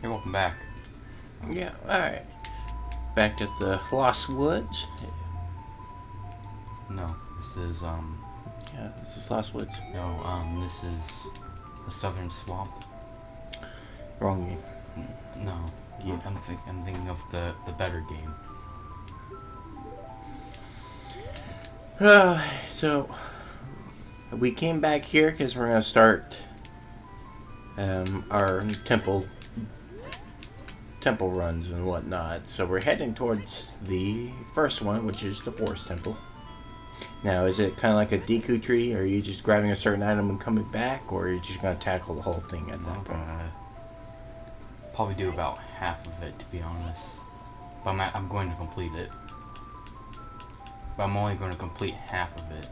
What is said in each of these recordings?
Hey, welcome back. Yeah, alright. Back at the Lost Woods. No, this is, Yeah, this is Lost Woods. no, this is the Southern Swamp. Wrong game. No, Yeah. I'm thinking of the better game. So, we came back here because we're going to start our temple runs and whatnot. So we're heading towards the first one, which is the Forest Temple. Now, is it kind of like a Deku tree, or are you just grabbing a certain item and coming back, or are you just going to tackle the whole thing at that I'm point? gonna probably do about half of it, to be honest. But I'm going to complete it. But I'm only going to complete half of it.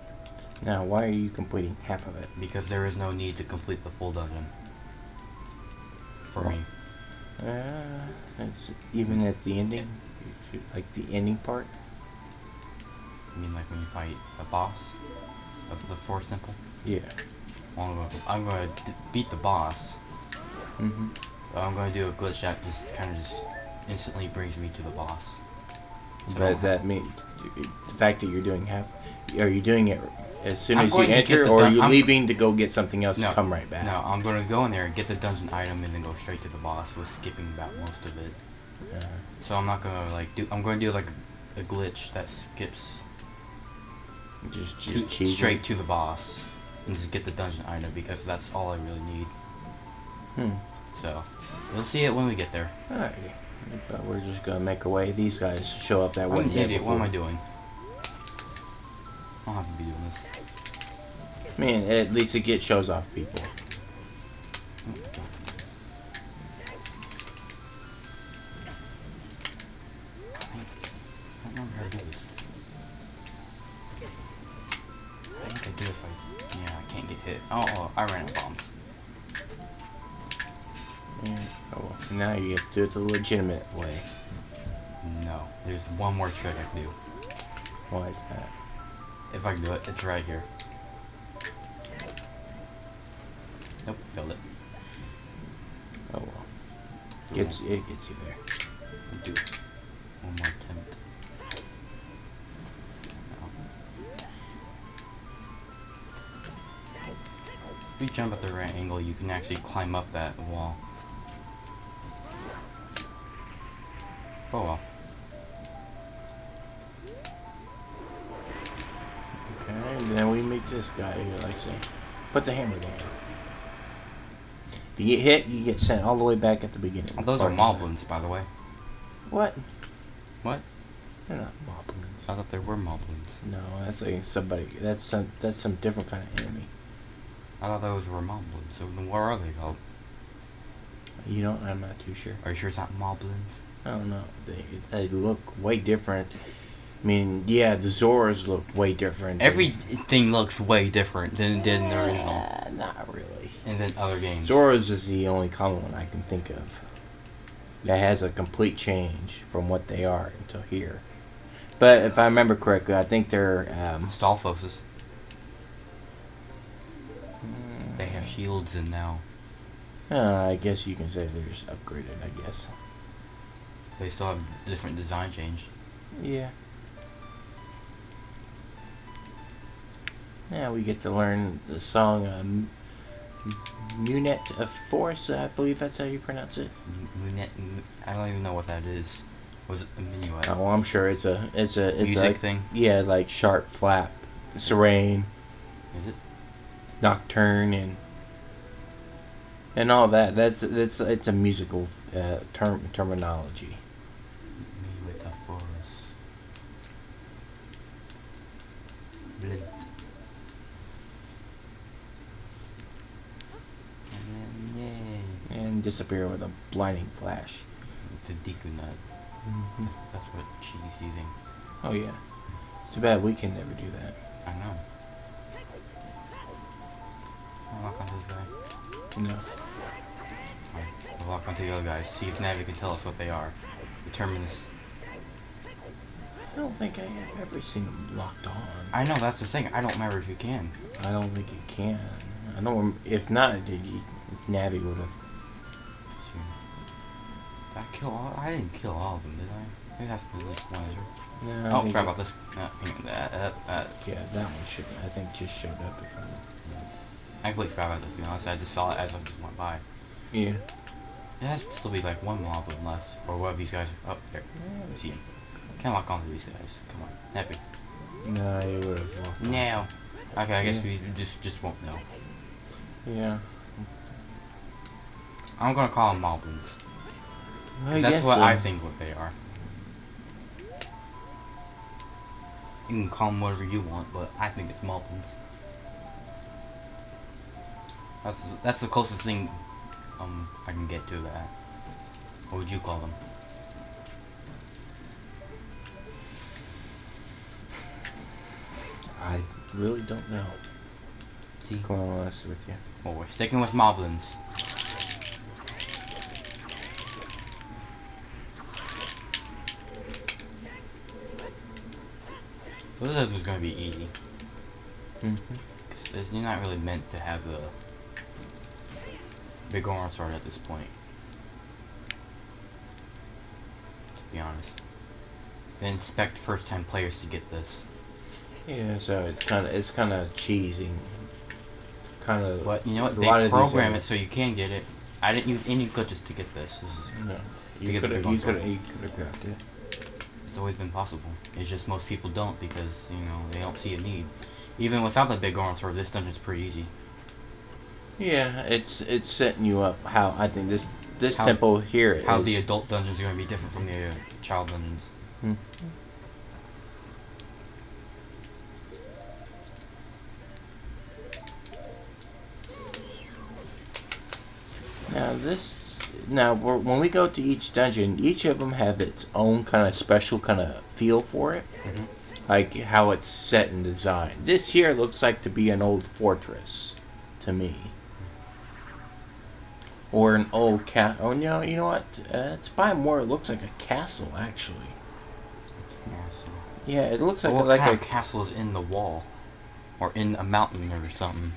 Now, why are you completing half of it? Because there is no need to complete the full dungeon. For me. It's even at the ending? Like the ending part? I mean, like when you fight a boss of the Forest Temple? Yeah. Well, I'm going to beat the boss. Mm-hmm. But I'm going to do a glitch that just instantly brings me to the boss. So But that means the fact that you're doing half. Are you doing it as soon I'm as you going to get enter, the or are dun- you I'm- leaving to go get something else No, and come right back? No, I'm going to go in there and get the dungeon item and then go straight to the boss with skipping about most of it. So I'm not going to I'm going to do like a glitch that skips Just cheesy. straight to the boss and just get the dungeon item because that's all I really need. So we'll see it when we get there. Alrighty. But we're just gonna make our way. These guys show up that I'm way. an idiot. What am I doing? I don't have to be doing this. I mean, at least it shows off people. I don't remember how to do this. I think I do if I... Yeah, I can't get hit. Oh, I ran out of bombs. Yeah. Oh, well. Now you have to do it the legitimate way. No, there's one more trick I can do. Why is that? If I can do it, it's right here. Nope, failed it. Oh well. It gets you there. I'll do one more attempt. No. If you jump at the right angle, you can actually climb up that wall. Oh well. Okay, and then we meet this guy who likes to put the hammer down. If you get hit, you get sent all the way back at the beginning. Oh, those are moblins, by the way. What? What? They're not moblins. I thought they were moblins. No, that's like somebody. That's some different kind of enemy. I thought those were moblins. So then what are they called? You know, I'm not too sure. Are you sure it's not moblins? I don't know. They look way different. I mean, yeah, the Zoras look way different. Everything looks way different than it did in the original. Not really. And then other games. Zoras is the only common one I can think of that has a complete change from what they are until here. But if I remember correctly, I think they're Stalfoses. They have shields and now I guess you can say they're just upgraded. I guess. they still have different design change. Yeah. Yeah, we get to learn the song Munet of Force, I believe that's how you pronounce it. I don't even know what that is. Was it a minuet? Oh, I'm sure it's a Music like, thing? Yeah, like sharp, flap, serene, Is it? nocturne, and all that. It's a musical terminology. Minuet of Force. Blood. Yay. And disappear with a blinding flash. The Deku Nut. Mm-hmm. That's what she's using. Oh yeah. It's too bad we can never do that. I know. I'll lock onto this guy. No. Fine. We'll lock onto the other guys. See if Navi can tell us what they are. Determine this. I don't think I have ever seen them locked on. I know, that's the thing. I don't remember if you can. I don't think you can. I don't. If not, Navi would have. Sure. I didn't kill all of them, did I? Maybe that's the least one. No, Oh, crap about this. Hang on, yeah, that one should, I think, just showed up before. I completely forgot about this, to be honest. I just saw it as I just went by. Yeah. There has to still be like one mob left. Or what of these guys are up there. See him. Can't lock onto these guys. Come on. Epic. No, you would have locked on. No. Okay, I guess we just won't know. Yeah. I'm gonna call them moblins. I That's guess what so. I think what they are. You can call them whatever you want, but I think it's moblins. That's the closest thing I can get to that. What would you call them? I really don't know. See? Come on, honest with you. Well, we're sticking with moblins. This was gonna be easy. Cause you're not really meant to have the big armor sword at this point. To be honest. They expect first-time players to get this. Yeah, so it's kind of cheesy. Kind of. But you know what? They program it so you can get it. I didn't use any glitches to get this. This is No, to get the big you armor sword. could have grabbed it. It's always been possible. It's just most people don't because, you know, they don't see a need. Even without the big armor sword, this dungeon's pretty easy. Yeah, it's setting you up how I think this temple here How is. the adult dungeons are going to be different from the child dungeons. Now when we go to each dungeon, each of them have its own kind of special kind of feel for it, like how it's set and designed. This here looks like to be an old fortress, to me, or an old cat. Oh no, you know what? It's by more. It looks like a castle actually. Yeah, it looks like What kind a of castle is in the wall, or in a mountain or something?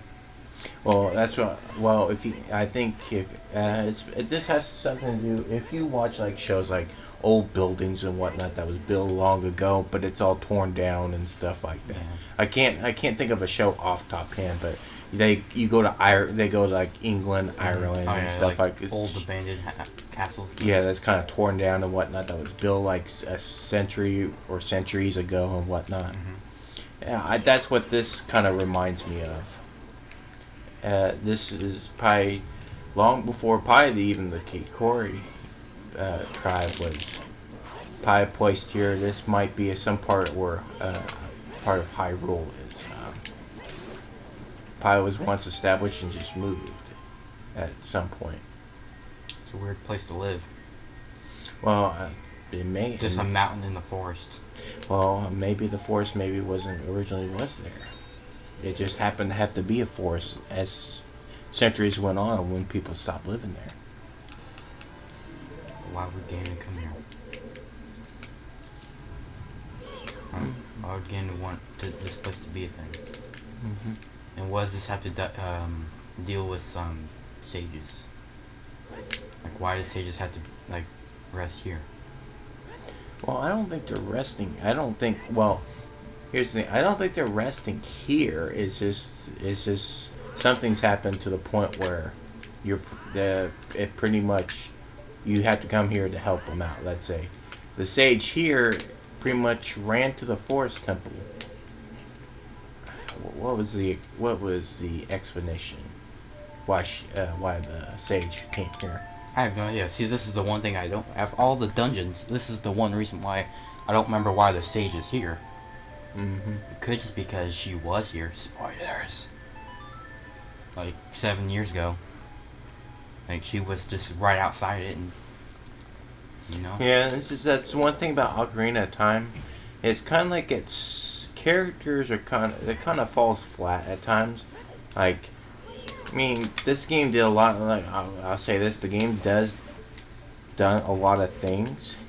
Well, that's what. Well, I think if this has something to do. If you watch like shows like old buildings and whatnot that was built long ago, but it's all torn down and stuff like that. Yeah. I can't think of a show off top hand, but they go to like England, Ireland, and stuff like old abandoned castles. Yeah, that's kind of torn down and whatnot. That was built like a century or centuries ago and whatnot. Yeah, that's what this kind of reminds me of. This is probably long before even the Kikori tribe was probably placed here. This might be some part where part of Hyrule is. Probably was once established and just moved at some point. It's a weird place to live. Well, it may Just a mountain in the forest. Well, maybe the forest wasn't originally was there. It just happened to have to be a forest as centuries went on when people stopped living there. Why would Ganon come here? Why would Ganon want this place to be a thing? And what does this have to deal with sages? Like, why do sages have to rest here? Well, I don't think they're resting. Here's the thing. I don't think they're resting here. It's just something's happened to the point where it pretty much you have to come here to help them out. Let's say the sage here pretty much ran to the forest temple. What was the explanation? Why the sage came here? I have no idea. See, this is the one thing I don't have. All the dungeons. This is the one reason why I don't remember why the sage is here. It could just because she was here. Spoilers. Like 7 years ago. Like she was just right outside it, and you know. Yeah, that's one thing about Ocarina of Time. It's kind of like its characters are kind of falls flat at times. Like, I mean, this game did a lot. I'll say this: the game done a lot of things.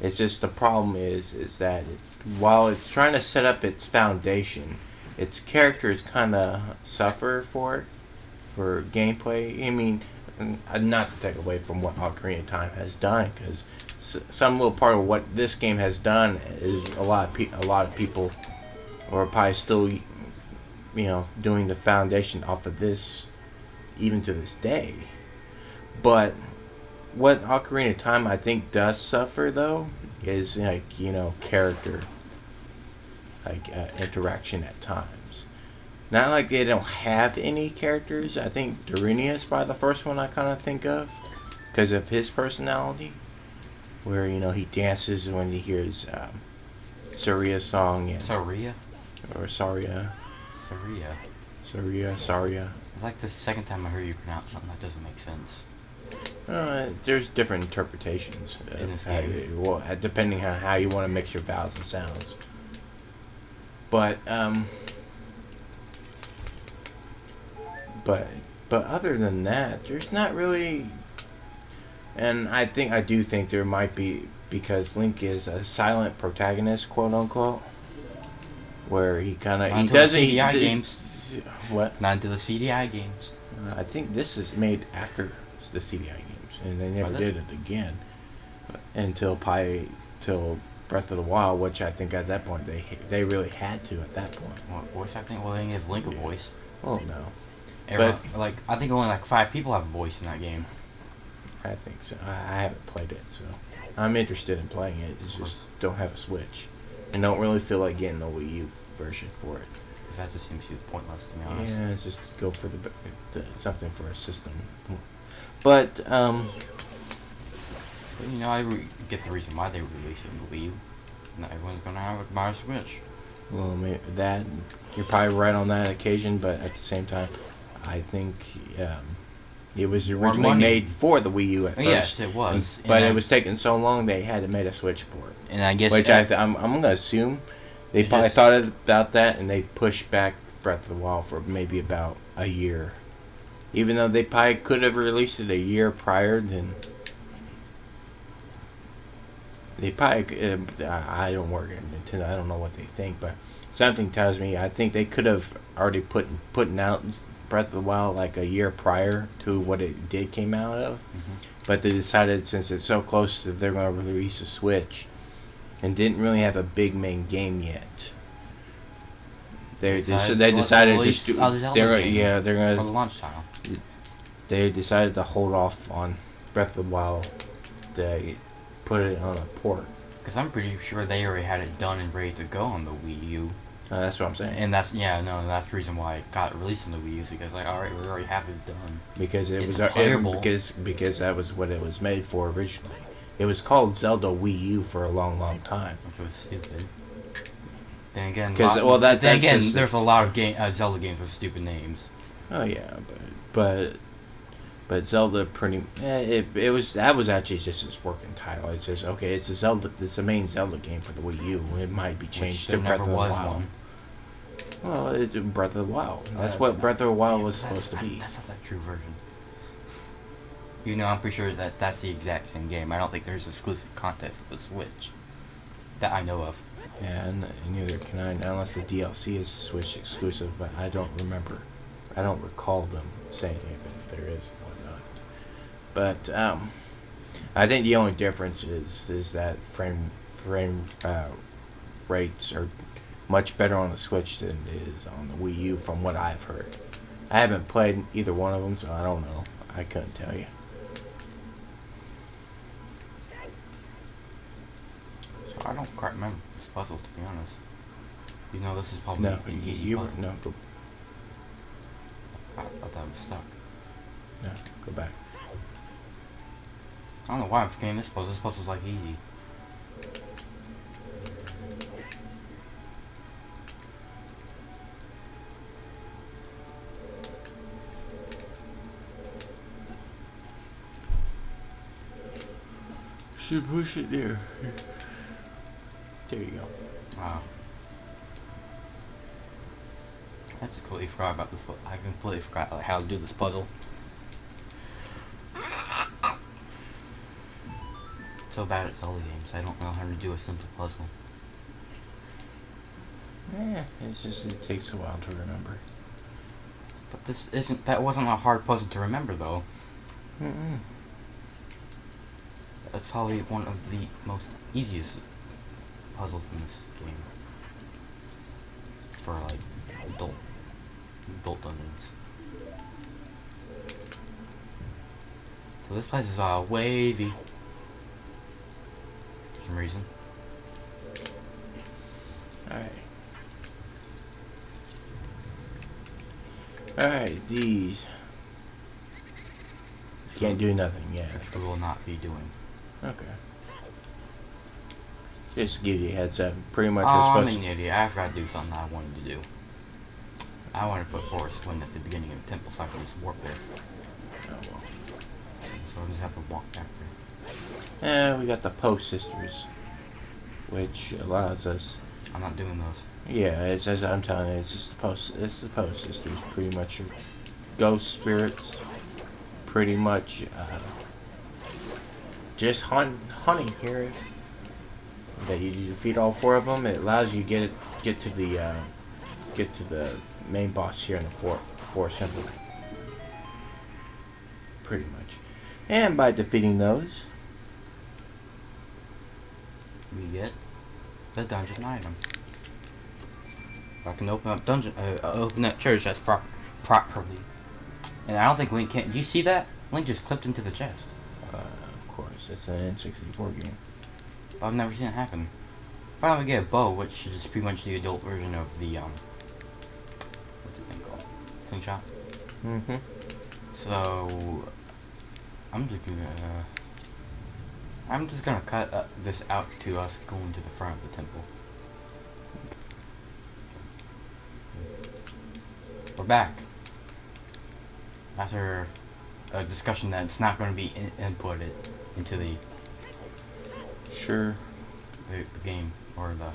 It's just the problem is that while it's trying to set up its foundation, its characters kind of suffer for gameplay. I mean, not to take away from what Ocarina of Time has done, because some little part of what this game has done is a lot of people are probably still, doing the foundation off of this, even to this day. But what Ocarina of Time I think does suffer though is character, interaction at times. Not like they don't have any characters. I think Darenia is probably the first one I kind of think of because of his personality, where he dances when he hears Saria's song and Saria? or Saria. Saria. It's like the second time I heard you pronounce something that doesn't make sense. There's different interpretations In this of game. depending on how you want to mix your vowels and sounds. But other than that, there's not really. And I do think there might be, because Link is a silent protagonist, quote unquote, where he doesn't. CDI games. What? Not into the CDI games. I think this is made after the CDI games, and they never did it again until Breath of the Wild, which I think at that point they really had to at that point. What voice acting? Well, they didn't give Link a voice. Well, no. Everyone, I think only 5 people have a voice in that game. I think so. I haven't played it, so I'm interested in playing it. It's just don't have a Switch, and don't really feel like getting a Wii U version for it. Because that just seems pointless, to be honest. Yeah, it's just go for the something for a system. But I get the reason why they released it in the Wii U. Not everyone's gonna have a buy a Switch. Well, maybe that you're probably right on that occasion, but at the same time, I think it was originally made for the Wii U at first. Yes, it was. But it was taking so long they had to make a Switch port. And I guess which I'm gonna assume they probably thought about that, and they pushed back Breath of the Wild for maybe about a year. Even though they probably could have released it a year prior, then they probably. I don't work at Nintendo. I don't know what they think, but something tells me I think they could have already putting out Breath of the Wild like a year prior to what it came out of. Mm-hmm. But they decided, since it's so close that they're going to release a Switch, and didn't really have a big main game yet. They decided to just do. They're gonna for the launch title. They decided to hold off on Breath of the Wild. They put it on a port. Because I'm pretty sure they already had it done and ready to go on the Wii U. That's what I'm saying. And that's the reason why it got released on the Wii U. Because alright, we already have it done. Because it's playable. Because that was what it was made for originally. It was called Zelda Wii U for a long, long time. Which was stupid. Then again, there's a lot of Zelda games with stupid names. Oh yeah, but Zelda that was actually just its working title. It says it's the main Zelda game for the Wii U. It might be changed to Breath of the Wild. One. Well, it's Breath of the Wild. That's what Breath of the Wild was supposed to be. That's not that true version. You know, I'm pretty sure that that's the exact same game. I don't think there's exclusive content for the Switch that I know of. Yeah, and neither can I, unless the DLC is Switch exclusive, but I don't remember. I don't recall them saying if there is or not. But I think the only difference is that frame rates are much better on the Switch than it is on the Wii U, from what I've heard. I haven't played either one of them, so I don't know. I couldn't tell you. So I don't quite remember this puzzle, to be honest. You know, this is probably an easy puzzle. No, go. I thought I was stuck. No, go back. I don't know why I'm forgetting this puzzle. This puzzle's like easy. Should push it there. There you go. Wow. I just completely forgot about this. I completely forgot how to do this puzzle. So bad at Zelda games. I don't know how to do a simple puzzle. It takes a while to remember. But that wasn't a hard puzzle to remember though. Mm-mm. That's probably one of the most easiest puzzles in this game. For like adult dungeons. So this place is all wavy. For some reason. Alright. Alright, these. Can't do nothing, yeah. Which we will not be doing. Okay. Just to give you a heads up. Pretty much Oh, we're I'm supposed an idiot. I forgot to do something I wanted to do. I wanted to put Forest Wind at the beginning of the temple so I could just warp there. Oh, well. So I just have to walk back there. And we got the Poe Sisters, which allows us. I'm not doing those. Yeah, it's as I'm telling you, it's just the Poe. It's the Poe Sisters, pretty much your ghost spirits. Pretty much, just hunting here. That you defeat all 4 of them. It allows you to get to the main boss here in the forest temple. Pretty much, and by defeating those, We get the dungeon item. I can open up open up treasure chests properly. And I don't think Link can. Do you see that? Link just clipped into the chest. of course, it's an N64 game. But I've never seen it happen. Finally, we get a bow, which is pretty much the adult version of the what's the thing called? Slingshot. Mm-hmm. So I'm just gonna cut this out to us going to the front of the temple. We're back. After a discussion that's not going to be inputted into the Sure. game or the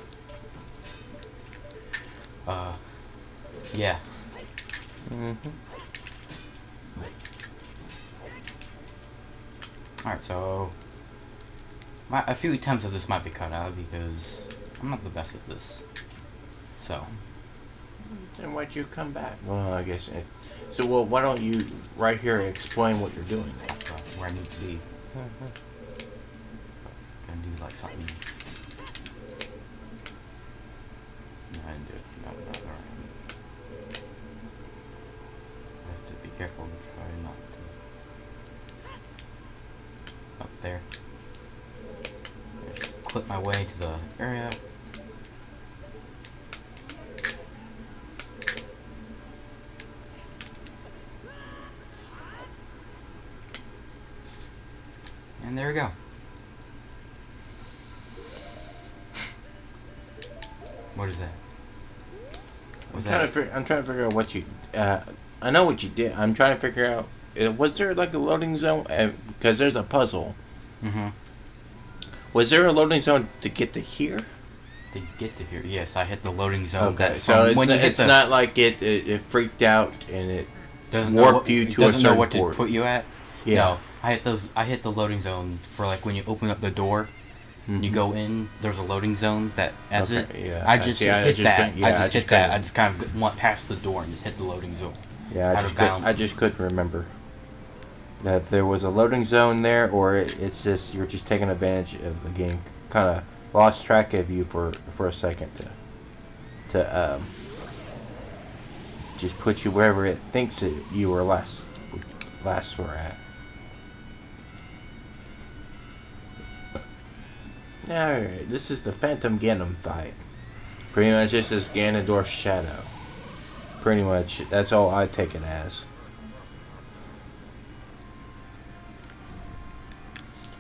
yeah. Mm-hmm. Alright, so a few attempts of this might be cut out because I'm not the best at this. So Then why'd you come back? Well, I guess it. So, well, why don't you right here explain what you're doing? where I need to be. Gonna do like something. No, I didn't do it. No, alright. I have to be careful and try not to. Up there. Just clip my way to the area. And there we go. What is that? I'm trying to figure out what you. I know what you did. I'm trying to figure out. Was there like a loading zone? Because there's a puzzle. Mm-hmm. Was there a loading zone to get to here? To get to here, yes, I hit the loading zone. Okay, so it's not like it freaked out and it warped you to a certain port. Doesn't know what to put you at. Yeah. No, I hit the loading zone for like when you open up the door. Mm-hmm. You go in. There's a loading zone that as it. Yeah. I just hit that. I just kind of went past the door and just hit the loading zone. Yeah, I just couldn't remember that there was a loading zone there, or it's just you're just taking advantage of the game. Kind of lost track of you for a second to just put you wherever it thinks you were last were at. Alright, this is the Phantom Ganon fight. Pretty much just this Ganondorf's shadow. Pretty much, that's all I take it as.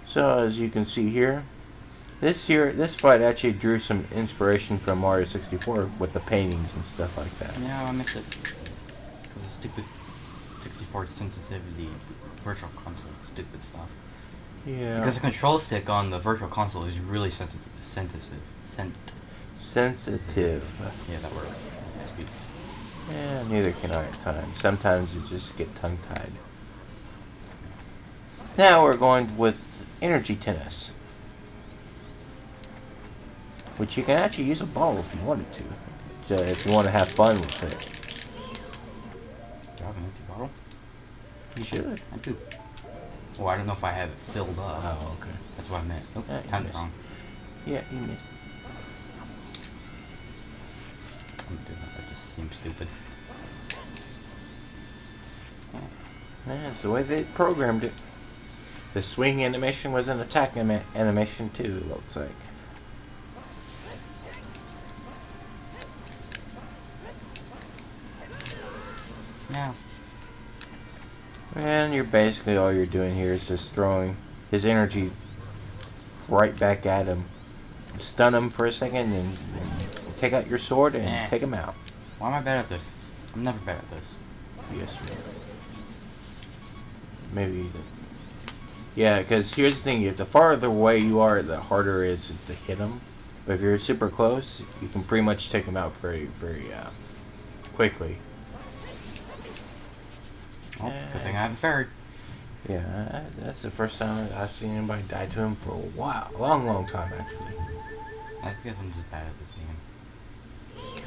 So, as you can see here, this fight actually drew some inspiration from Mario 64 with the paintings and stuff like that. Yeah, I missed it. Because the stupid 64 sensitivity virtual console, stupid stuff. Yeah. Because the control stick on the virtual console is really sensitive. Sensitive. Yeah, that word. SP. Yeah, neither can I at times. Sometimes you just get tongue-tied. Now we're going with energy tennis, which you can actually use a ball if you wanted to if you want to have fun with it. Do I have an empty bottle? You should. I do. Oh, I don't know if I have it filled up. Oh, okay. That's what I meant. Oh, You time's missed. wrong. Yeah, you missed. I'm doing that. That just seems stupid. That's the way they programmed it. The swing animation was an attack animation too, it looks like. Now. And you're basically all you're doing here is just throwing his energy right back at him. Stun him for a second and take out your sword and take him out. Why am I bad at this? I'm never bad at this. Yes. Maybe. Yeah, because here's the thing: if the farther away you are, the harder it is to hit him. But if you're super close, you can pretty much take him out very, very quickly. Oh, good thing I have a ferret. Yeah, that's the first time I've seen anybody die to him for a while, long time actually. I guess I'm just bad at this game.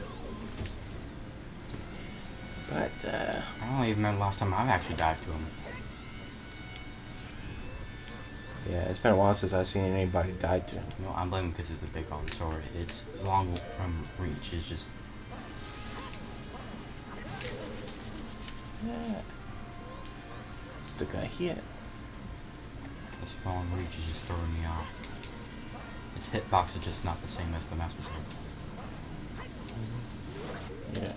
But I don't even remember the last time I've actually dived to him. yeah, it's been a while since I've seen anybody die to him. No, I'm blaming because it's a big on sword. It's long reach. It's just. Yeah. Still got hit. This long reach is just throwing me off. Its hitbox is just not the same as the Master Sword. Yeah.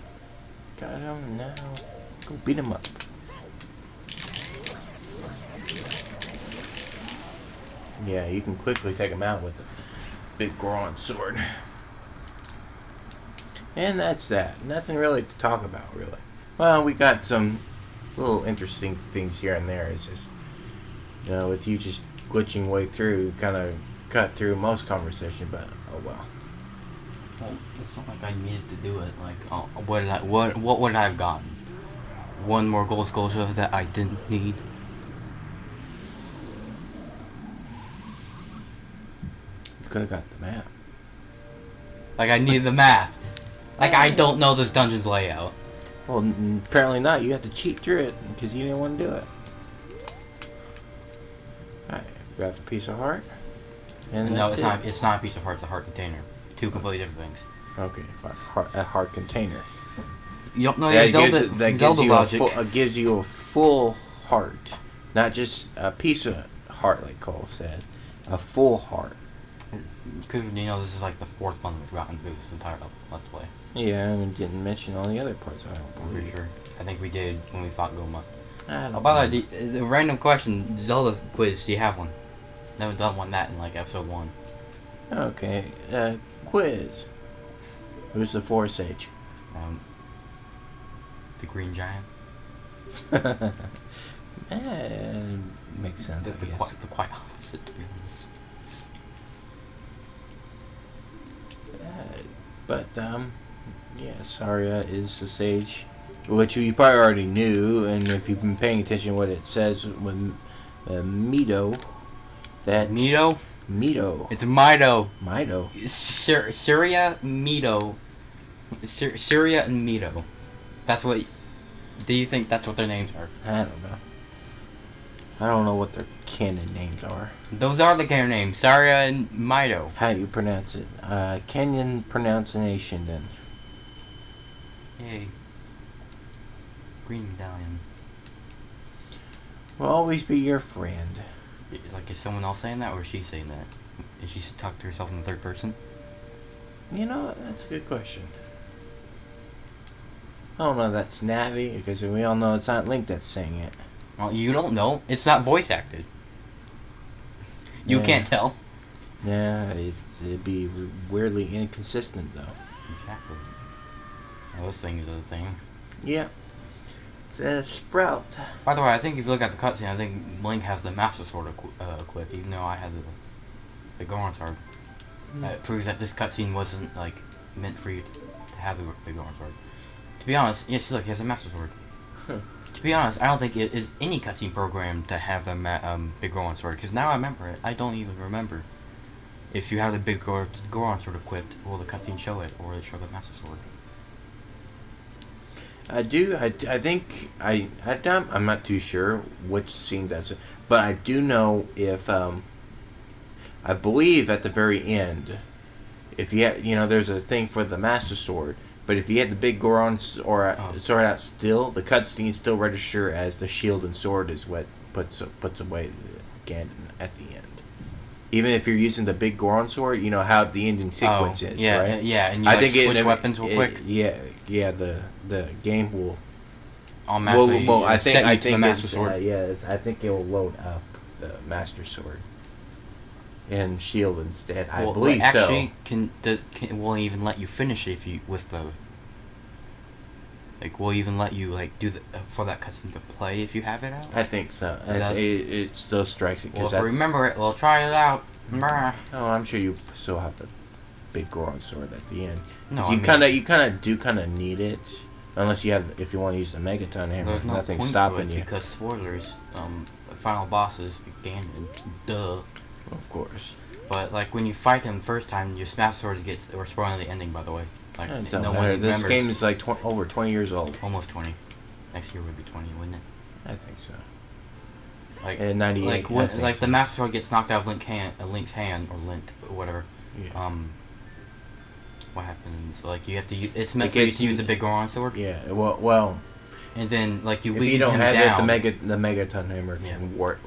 Got him now. Go beat him up. Yeah, you can quickly take him out with the big Goron sword. And that's that. Nothing really to talk about, really. Well, we got some little interesting things here and there. It's just, you know, with you just glitching way through, kind of cut through most conversation, but oh well. Well, it's not like I needed to do it. Like, oh, what would I have gotten? One more gold sculpture that I didn't need. You could have got the map. Like, I needed the map. Like, I don't know this dungeon's layout. Well, apparently not. You had to cheat through it because you didn't want to do it. Alright, grab a piece of heart. And No, that's it's it. not. It's not a piece of heart. It's a heart container. Two completely different things. Okay, a heart container. You don't know That your gives, Zelda, that Zelda gives you logic. gives you a full heart, not just a piece of heart, like Cole said. A full heart. Because you know this is like the fourth one we've gotten through this entire Let's Play. Yeah, and we didn't mention all the other parts. I don't I'm pretty believe. sure. I think we did when we fought Goma. I Oh, don't by know. the way, the random question, Zelda quiz, do you have one? I haven't done one that in like episode 1. Okay, quiz. Who's the Forest Sage? The Green Giant? Makes sense, I The guess. quite opposite, to be honest. But yes, Arya is the sage, which you probably already knew, and if you've been paying attention to what it says with Mido, that Mido? Mido, It's Mido. Mido. Syria, Mido. Syria and Mido. That's what. Do you think that's what their names are? I don't know. I don't know what their canon names are. Those are the canon names, Syria and Mido. How do you pronounce it? Kenyan pronunciation then. Yay. Green Medallion. Will always be your friend. Like, is someone else saying that, or is she saying that? Is she talking to herself in the third person? You know, that's a good question. I don't know if that's Navi, because we all know it's not Link that's saying it. Well, you don't know. It's not voice acted. You Yeah. can't tell. Yeah, it'd be weirdly inconsistent, though. Exactly. Well, this thing is a thing. Yeah. It's a sprout. By the way, I think if you look at the cutscene, I think Link has the Master Sword equipped, even though I had the Goron Sword. It proves that this cutscene wasn't, like, meant for you to have the Goron Sword. To be honest, yes, look, he has a Master Sword. To be honest, I don't think it is any cutscene programmed to have the big Goron Sword, because now I remember it. I don't even remember if you have the big Goron Sword equipped, will the cutscene show it, or will it show the Master Sword? I do. I think I'm not too sure which scene does it, but I do know if I believe at the very end, if you had, there's a thing for the Master Sword, but if you had the big sword out still, the cutscene still register as the shield and sword is what puts away the Ganon at the end. Even if you're using the big Goron sword, you know how the ending sequence is, yeah, right? Yeah, and you switch weapons real quick. Yeah. The game will. Automatically, I think the Master Sword. yes, I think it will load up the Master Sword and shield instead. I believe actually, so. Will even let you finish it if you with the. Like, will even let you do the for that cutscene to play if you have it out? I think so. It still strikes it. Well, if I remember it, we'll try it out. Oh, I'm sure you still have the big Goron sword at the end. No, you kind of need it, unless if you want to use the Megaton hammer. There's no nothing's point stopping to it you. because spoilers. The final boss is Ganon. Duh. Of course. But when you fight him first time, your Smash Sword gets. We're spoiling the ending, by the way. It don't matter. This game is over 20 years old. Almost 20. Next year would be 20, wouldn't it? I think so. In 98. The Master Sword gets knocked out of Link's hand, or Link, or whatever. Yeah. What happens? You have to. It's meant for you to use a big Goron sword. Yeah. Well. And then you if weed you don't him have down. the Megaton hammer can work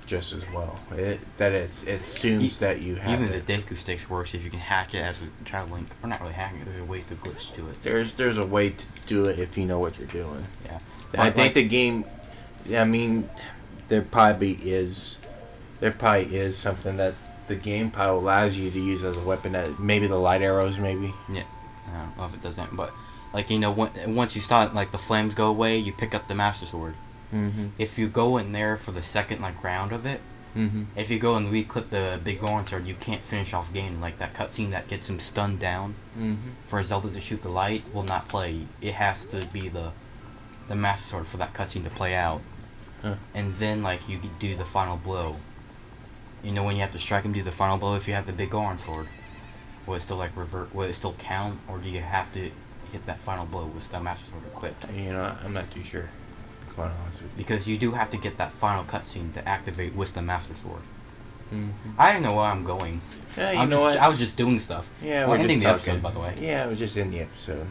just as well. It assumes that you have. Even the Deku Sticks works if you can hack it as a child Link. Or not really hacking it. There's a way to glitch to it. There's a way to do it if you know what you're doing. Yeah. I think the game. I mean, there probably is something that the game probably allows you to use as a weapon. That maybe the light arrows, maybe. Yeah. I don't know if it doesn't, but once you start the flames go away, you pick up the Master Sword. Mm-hmm. If you go in there for the second round of it, mm-hmm. if you go and re-clip the big Goron sword, you can't finish off Ganon. That cutscene that gets him stunned down Mm-hmm. for Zelda to shoot the light will not play. It has to be the Master Sword for that cutscene to play out. Huh. And then you do the final blow. When you have to strike him, do the final blow if you have the big Goron sword. Will it still revert? Will it still count, or do you have to hit that final blow with the Master Sword equipped? I'm not too sure. Quite honest with you. Because you do have to get that final cutscene to activate with the Master Sword. Mm-hmm. I don't know where I'm going. Yeah, I was just doing stuff. Yeah, we're ending just the talking. episode, by the way. Yeah, we're just in the episode.